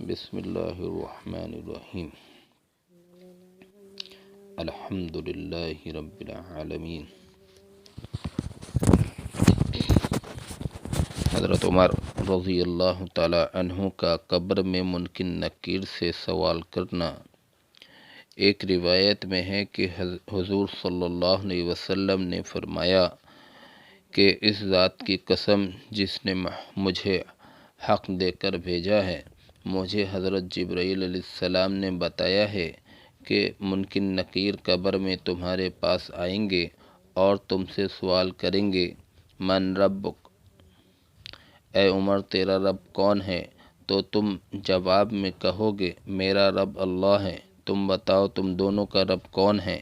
بسم اللہ الرحمن الرحیم الحمد للہ رب العالمین۔ حضرت عمر رضی اللہ تعالی عنہ کا قبر میں منکر نکیر سے سوال کرنا۔ ایک روایت میں ہے کہ حضور صلی اللہ علیہ وسلم نے فرمایا کہ اس ذات کی قسم جس نے مجھے حق دے کر بھیجا ہے، مجھے حضرت جبرائیل علیہ السلام نے بتایا ہے کہ منکر نکیر قبر میں تمہارے پاس آئیں گے اور تم سے سوال کریں گے، من ربک، اے عمر تیرا رب کون ہے؟ تو تم جواب میں کہو گے میرا رب اللہ ہے۔ تم بتاؤ تم دونوں کا رب کون ہے؟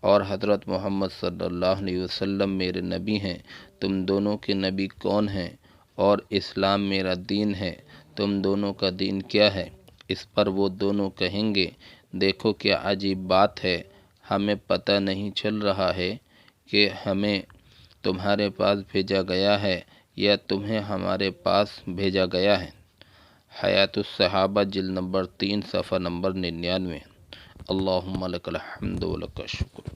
اور حضرت محمد صلی اللہ علیہ وسلم میرے نبی ہیں، تم دونوں کے نبی کون ہیں؟ اور اسلام میرا دین ہے، تم دونوں کا دین کیا ہے؟ اس پر وہ دونوں کہیں گے، دیکھو کیا عجیب بات ہے، ہمیں پتہ نہیں چل رہا ہے کہ ہمیں تمہارے پاس بھیجا گیا ہے یا تمہیں ہمارے پاس بھیجا گیا ہے۔ حیات الصحابہ جلد نمبر 3 صفحہ نمبر 99۔ اللہم لک الحمد و لک الشکر۔